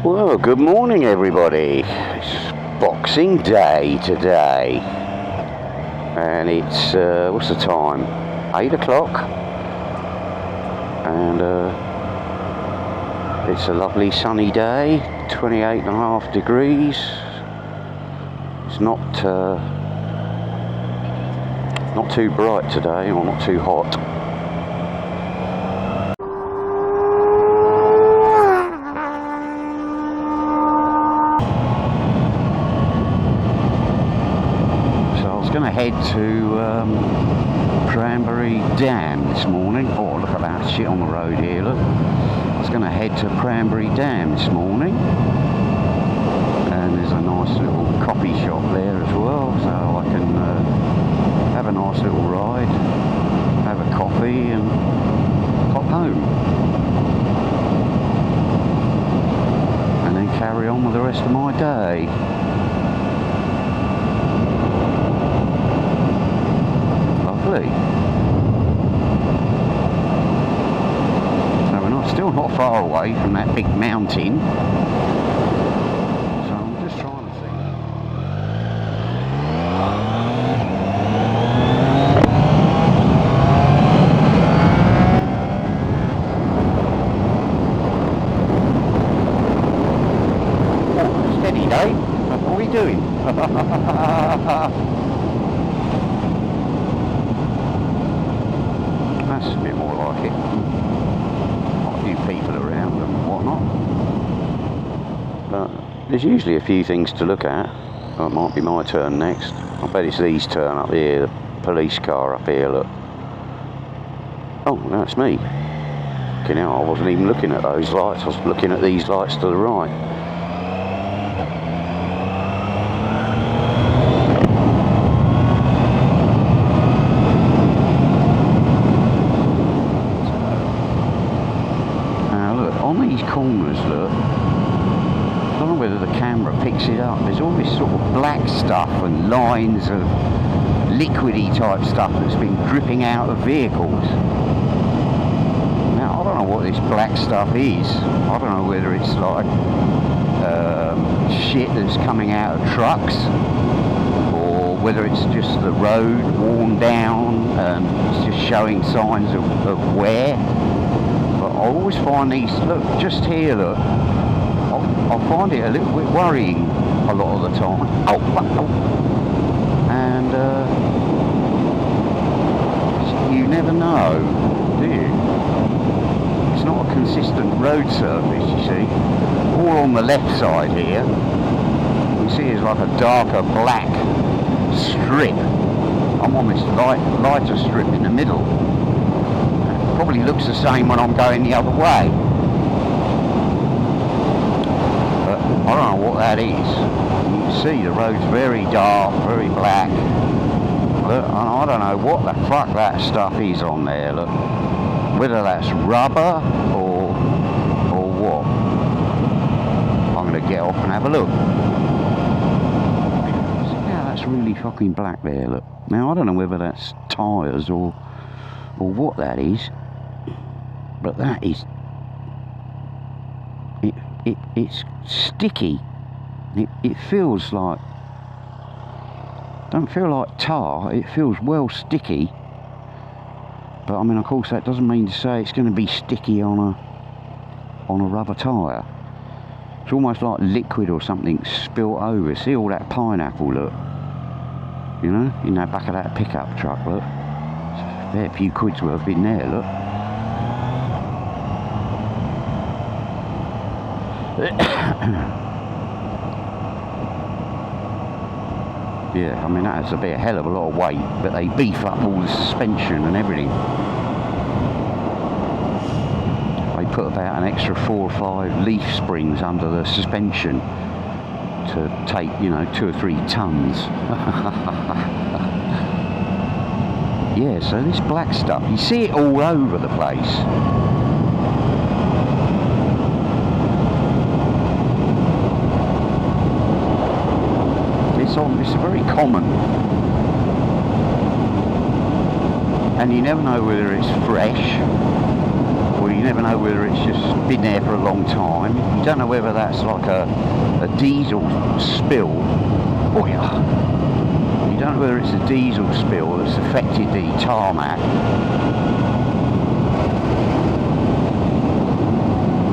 Well, good morning everybody. It's Boxing Day today. And it's, what's the time? 8 o'clock. And it's a lovely sunny day, 28.5 degrees. It's not too bright today, or not too hot. Going to head to Pranburi Dam this morning. Oh, look at that shit on the road here, look. I was going to head to Pranburi Dam this morning, and there's a nice little coffee shop there as well, so I can have a nice little ride, have a coffee and pop home, and then carry on with the rest of my day. So we're still not far away from that big mountain. So I'm just trying to see. Oh, steady, Dave. What are we doing? That's a bit more like it. Quite a few people around and whatnot. But there's usually a few things to look at. Oh, it might be my turn next. I bet it's these turn up here, the police car up here, look. Oh, that's me. You know, I wasn't even looking at those lights, I was looking at these lights to the right. Corners, look. I don't know whether the camera picks it up. There's all this sort of black stuff and lines of liquidy type stuff that's been dripping out of vehicles. Now I don't know what this black stuff is. I don't know whether it's like shit that's coming out of trucks, or whether it's just the road worn down and it's just showing signs of wear. I always find these, look, just here, look, I find it a little bit worrying a lot of the time. And you never know, do you? It's not a consistent road surface, you see. All on the left side here, you see it's like a darker black strip. I'm on this lighter strip in the middle. Probably looks the same when I'm going the other way, but I don't know what that is. You can see the road's very dark, very black. Look, I don't know what the fuck that stuff is on there, look. Whether that's rubber or what. I'm going to get off and have a look. Yeah, that's really fucking black there, look. Now I don't know whether that's tyres or what that is. But that is, it's sticky. It feels like, don't feel like tar, it feels well sticky. But I mean, of course that doesn't mean to say it's going to be sticky on a rubber tyre. It's almost like liquid or something spilt over. See all that pineapple, look, you know, in the back of that pickup truck, look. A fair few quid's worth in there, look. Yeah, I mean that has to be a hell of a lot of weight, but they beef up all the suspension and everything. They put about an extra 4 or 5 leaf springs under the suspension to take, you know, 2 or 3 tons. Yeah, so this black stuff, you see it all over the place. It's very common, and you never know whether it's fresh or you You never know whether it's just been there for a long time. You don't know whether that's like a diesel spill. Oh yeah. You don't know whether it's a diesel spill that's affected the tarmac.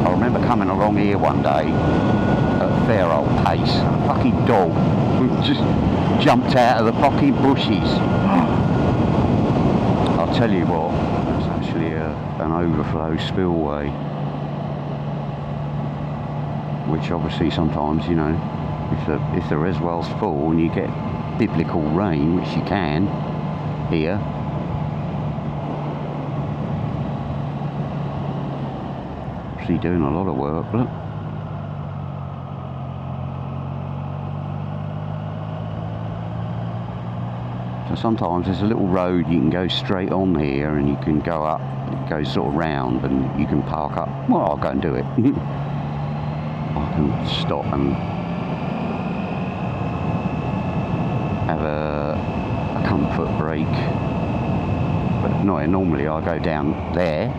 I remember coming along here one day at a fair old pace, and a fucking dog just jumped out of the fucking bushes. I'll tell you what, it's actually an overflow spillway, which obviously sometimes, you know, if the reservoir's full and you get biblical rain, which you can here, obviously doing a lot of work, look. So sometimes there's a little road you can go straight on here, and you can go up, it goes sort of round, and you can park up. Well, I'll go and do it. I can stop and have a comfort break. But no, normally I go down there,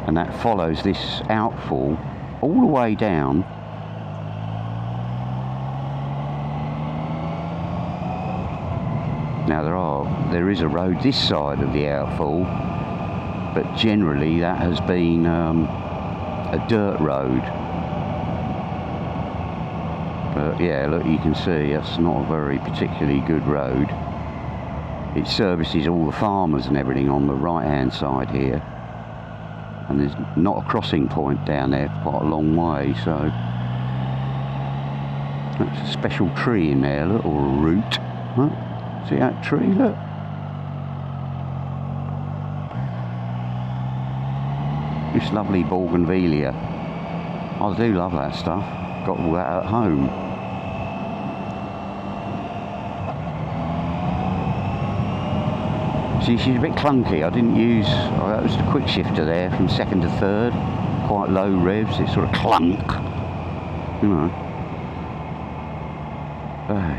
and that follows this outfall all the way down. Now there is a road this side of the outfall, but generally that has been a dirt road. But yeah, look, you can see that's not a very particularly good road. It services all the farmers and everything on the right hand side here, and there's not a crossing point down there for quite a long way, so that's a special tree in there, look, or a root. Huh? See that tree, look? This lovely bougainvillea. I do love that stuff. Got all that at home. See, she's a bit clunky. I didn't use, that was the quick shifter there from second to third. Quite low revs, it sort of clunk. You know.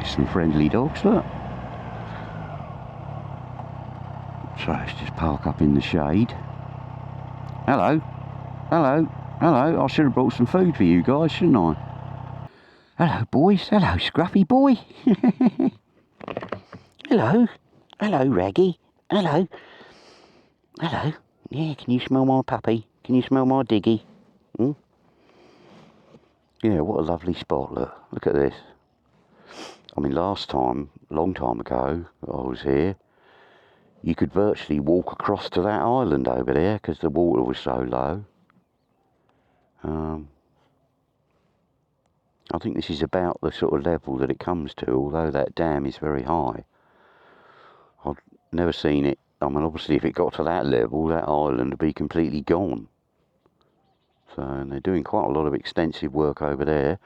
Some friendly dogs, look. So let's just park up in the shade. Hello, hello, hello. I should have brought some food for you guys, shouldn't I? Hello, boys. Hello, Scruffy boy. Hello, hello, Raggy. Hello, hello. Yeah, can you smell my puppy? Can you smell my diggy? Hmm? Yeah, what a lovely spot. Look at this. I mean, last time, a long time ago, I was here, you could virtually walk across to that island over there because the water was so low. I think this is about the sort of level that it comes to, although that dam is very high. I've never seen it. I mean, obviously, if it got to that level, that island would be completely gone. So, and they're doing quite a lot of extensive work over there.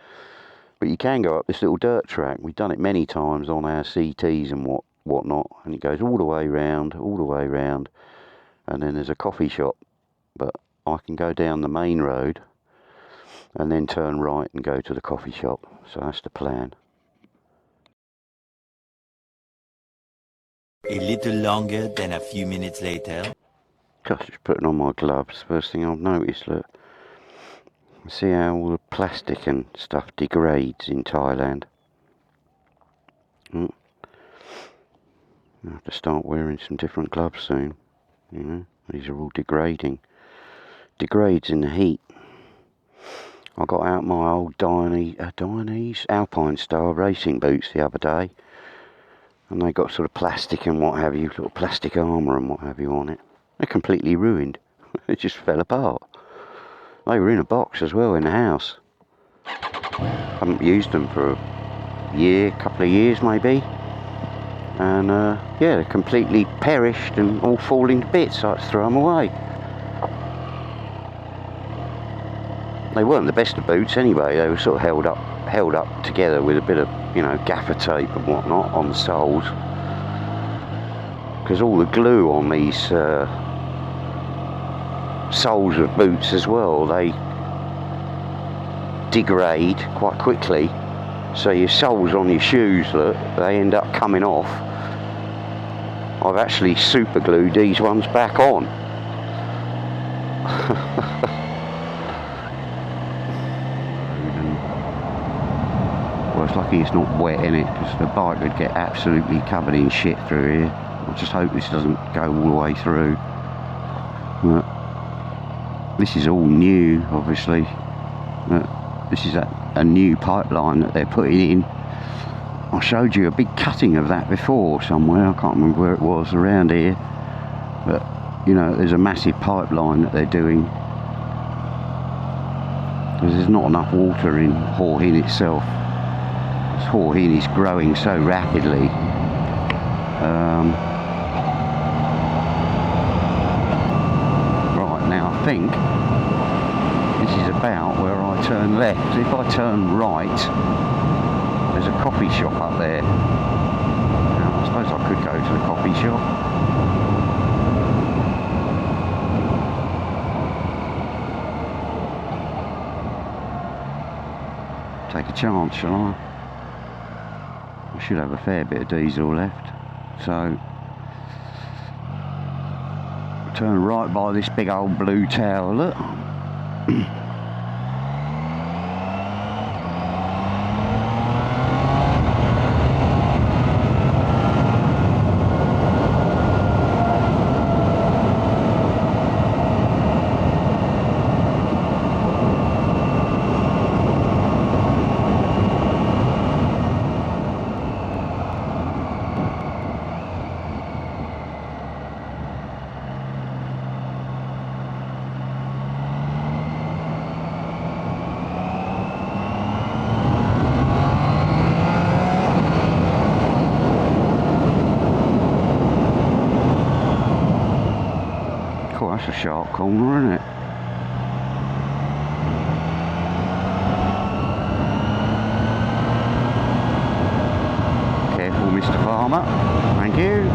But you can go up this little dirt track. We've done it many times on our CTs and whatnot, and it goes all the way round, and then there's a coffee shop. But I can go down the main road and then turn right and go to the coffee shop. So that's the plan. A little longer than a few minutes later. Just putting on my gloves. First thing I've noticed, look. See how all the plastic and stuff degrades in Thailand. I have to start wearing some different gloves soon. You know, these are all degrading. Degrades in the heat. I got out my old Dainese Alpine style racing boots the other day, and they got sort of plastic and what have you, sort of plastic armour and what have you on it. They're completely ruined. It just fell apart. They were in a box as well in the house. Haven't used them for a year, couple of years maybe. And yeah, they're completely perished and all falling to bits. So I had to throw them away. They weren't the best of boots anyway. They were sort of held up together with a bit of, you know, gaffer tape and whatnot on the soles. Because all the glue on these soles of boots as well, they degrade quite quickly. So your soles on your shoes, look, they end up coming off. I've actually super glued these ones back on. Well, it's lucky it's not wet in it, because the bike would get absolutely covered in shit through here. I just hope this doesn't go all the way through. But this is all new, obviously. This is a new pipeline that they're putting in. I showed you a big cutting of that before somewhere. I can't remember where it was, around here. But, you know, there's a massive pipeline that they're doing. Because there's not enough water in Hua Hin itself. Hua Hin is growing so rapidly. Right, now I think this is about where I turn left. If I turn right, there's a coffee shop up there. Now, I suppose I could go to the coffee shop. Take a chance, shall I? I should have a fair bit of diesel left. So, turn right by this big old blue tower, look. That's a sharp corner, isn't it? Careful, Mr. Farmer. Thank you.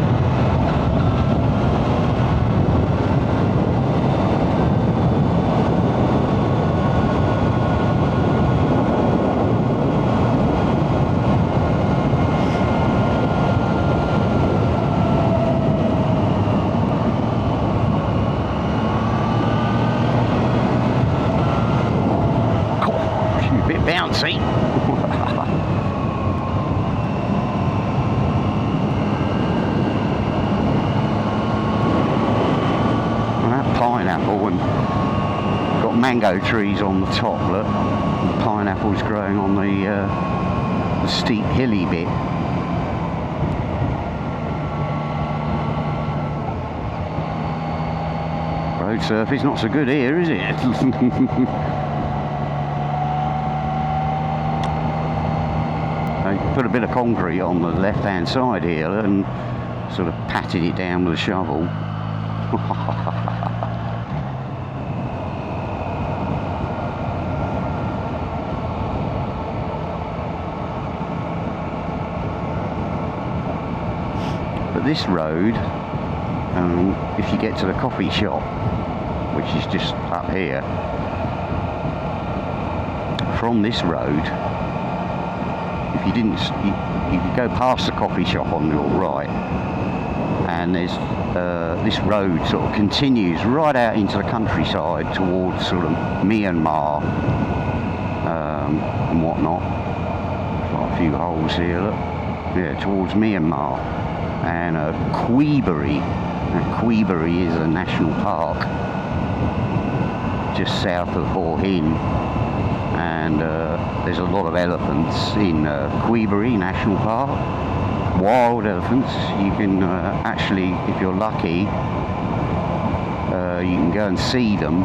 Bouncy. Well, that pineapple, and got mango trees on the top, look. The pineapple's growing on the steep hilly bit. Road surface not so good here, is it? Put a bit of concrete on the left hand side here and sort of patted it down with a shovel. But this road, if you get to the coffee shop, which is just up here, from this road, if you didn't, you could go past the coffee shop on your right, and there's this road sort of continues right out into the countryside towards sort of Myanmar and whatnot. There's like a few holes here, look. Yeah, towards Myanmar and Pranburi. Pranburi is a national park just south of Hua Hin. And there's a lot of elephants in Pranburi National Park. Wild elephants. You can actually, if you're lucky, you can go and see them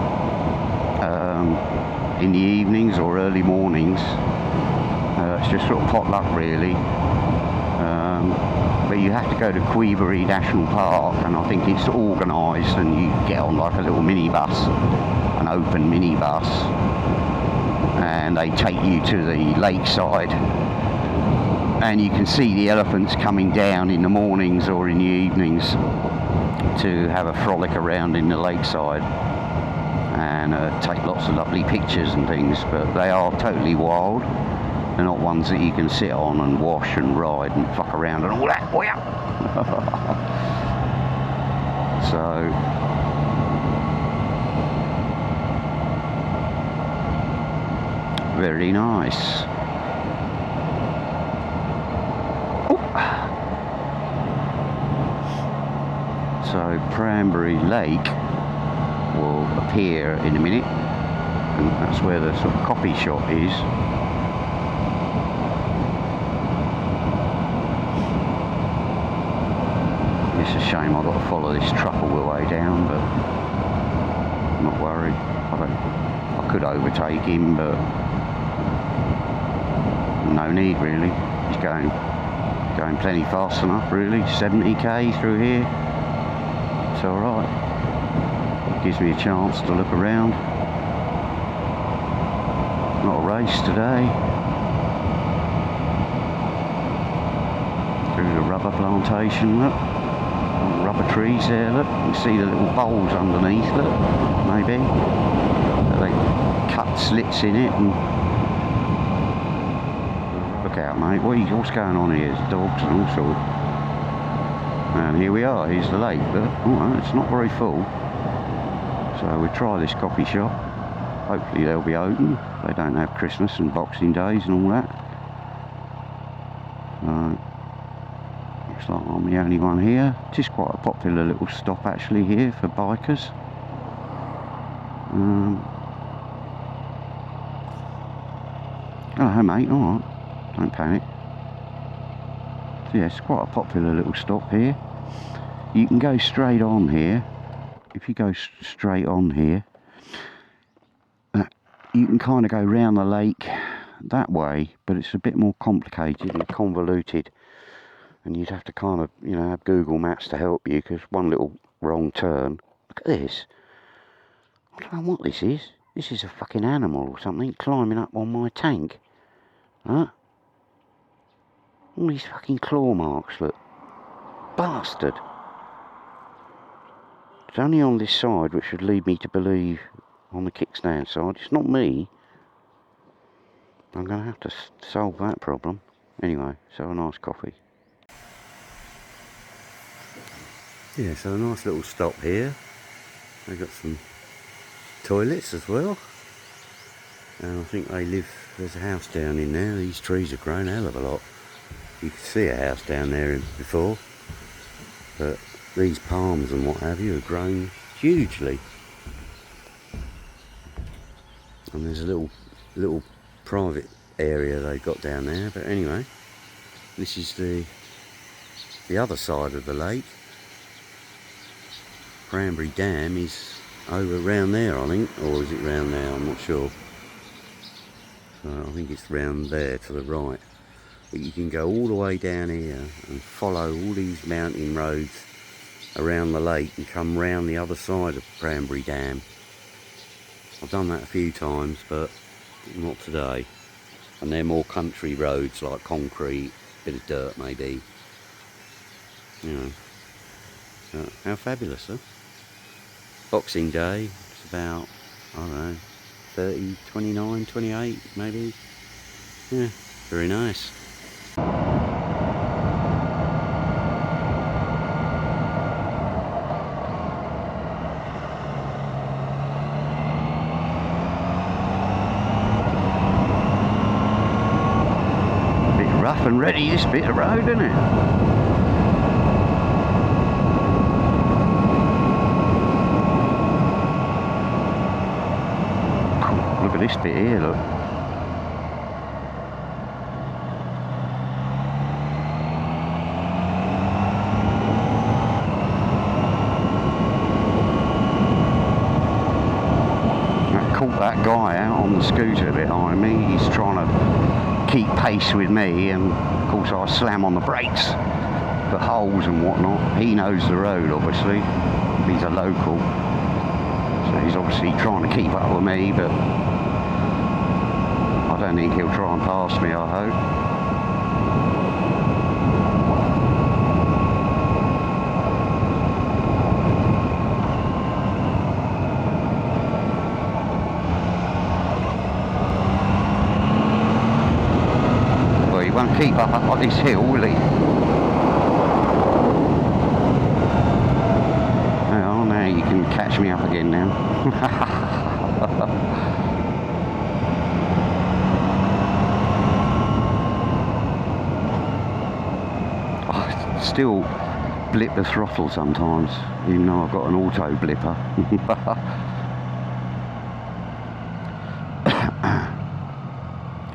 in the evenings or early mornings. It's just sort of potluck, really. But you have to go to Pranburi National Park, and I think it's organised, and you get on like a little minibus, an open minibus, and they take you to the lakeside, and you can see the elephants coming down in the mornings or in the evenings to have a frolic around in the lakeside and take lots of lovely pictures and things. But they are totally wild. They're not ones that you can sit on and wash and ride and fuck around and all that. So very nice. So Pranburi Lake will appear in a minute, and that's where the sort of coffee shop is. It's a shame I've got to follow this truck all the way down, but I'm not worried. I could overtake him, but no need really. He's going plenty fast enough really. 70k through here. It's alright. Gives me a chance to look around. Not a race today. Through the rubber plantation, look. Rubber trees there, look. You can see the little bowls underneath, look. Maybe. They cut slits in it and... Look out, mate. What's going on here? There's dogs and all sorts. And here we are. Here's the lake, look. Oh, it's not very full. So we'll try this coffee shop. Hopefully they'll be open. They don't have Christmas and Boxing Days and all that. Looks like I'm the only one here. It is quite a popular little stop actually here for bikers. Oh, hey mate, alright. Don't panic. So yeah, it's quite a popular little stop here. You can go straight on here. If you go straight on here, you can kind of go round the lake that way, but it's a bit more complicated and convoluted, and you'd have to kind of, you know, have Google Maps to help you, because one little wrong turn. Look at this. I don't know what this is. This is a fucking animal or something climbing up on my tank. Huh? All these fucking claw marks, look. Bastard. It's only on this side, which would lead me to believe on the kickstand side. It's not me. I'm going to have to solve that problem. Anyway, so a nice coffee. Yeah, so a nice little stop here. They've got some toilets as well. And I think they live, there's a house down in there. These trees have grown a hell of a lot. You could see a house down there before. But these palms and what have you have grown hugely. And there's a little private area they got down there. But anyway, this is the other side of the lake. Pranburi Dam is over round there, I think, or is it round there? I'm not sure. So I think it's round there to the right. But you can go all the way down here and follow all these mountain roads around the lake and come round the other side of Pranburi Dam. I've done that a few times, but not today. And they're more country roads, like concrete, bit of dirt maybe. You know. So, how fabulous, huh? Boxing Day, it's about, I don't know, 30, 29, 28 maybe. Yeah, very nice. Rough and ready, this bit of road, isn't it? Look at this bit here, look. I caught that guy out on the scooter behind me. He's trying to keep pace with me, and of course I slam on the brakes for holes and whatnot. He knows the road, obviously. He's a local, so he's obviously trying to keep up with me, but I don't think he'll try and pass me, I hope. Won't keep up this hill, will he? Oh, now you can catch me up again now. Oh, still blip the throttle sometimes, even though I've got an auto blipper.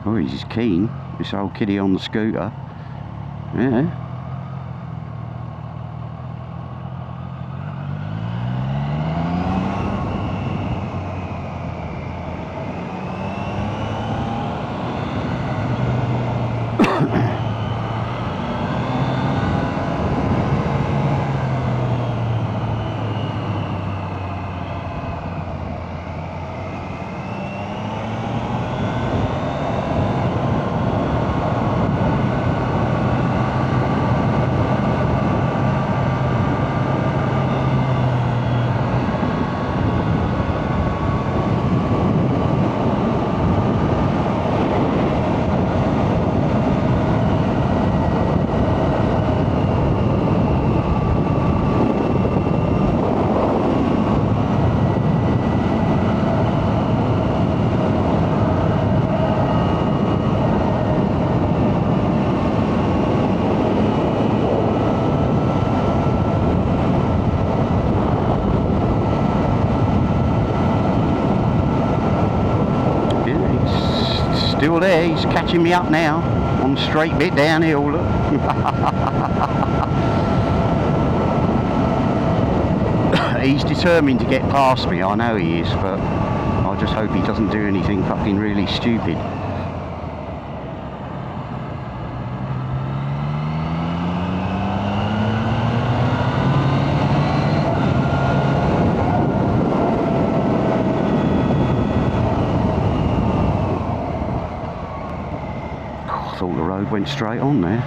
Oh, he's keen, this old kiddie on the scooter. Yeah. Still there, he's catching me up now on the straight bit downhill, look. He's determined to get past me, I know he is, but I just hope he doesn't do anything fucking really stupid. I thought the road went straight on there.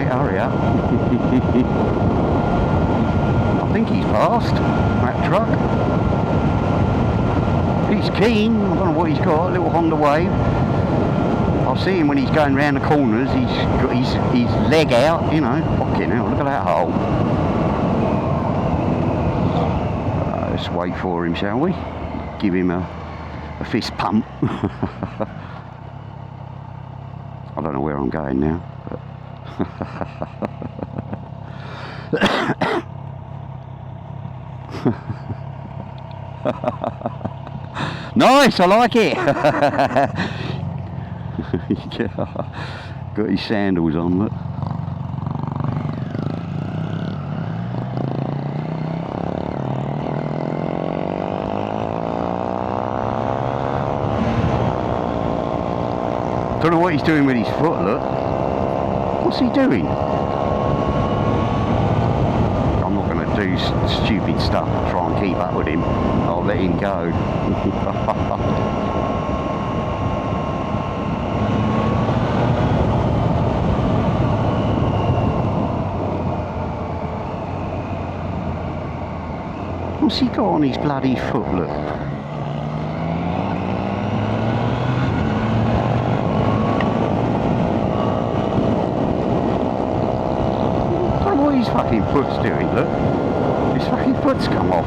Hurry up. I think he's past that truck. He's keen. I don't know what he's got, a little Honda Wave. I'll see him when he's going round the corners. He's got his leg out, you know. Fucking hell, look at that hole. Let's wait for him, shall we? Give him a fist pump. I don't know where I'm going now. Nice, I like it. Got his sandals on, look. Don't know what he's doing with his foot, look. What's he doing? I'm not going to do stupid stuff to try and keep up with him. I'll let him go. What's he got on his bloody foot, look? His fucking foot's doing, look. His fucking foot's come off.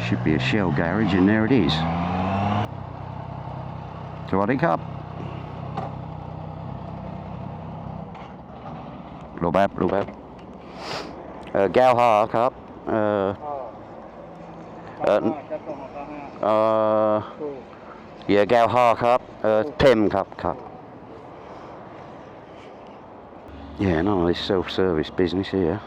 Should be a Shell garage, and there it is. Sawadi Cup. Lô báp. Gao Ha Cup. Yeah, Gao Ha Cup. Tem Cup. Yeah, none of this self-service business here.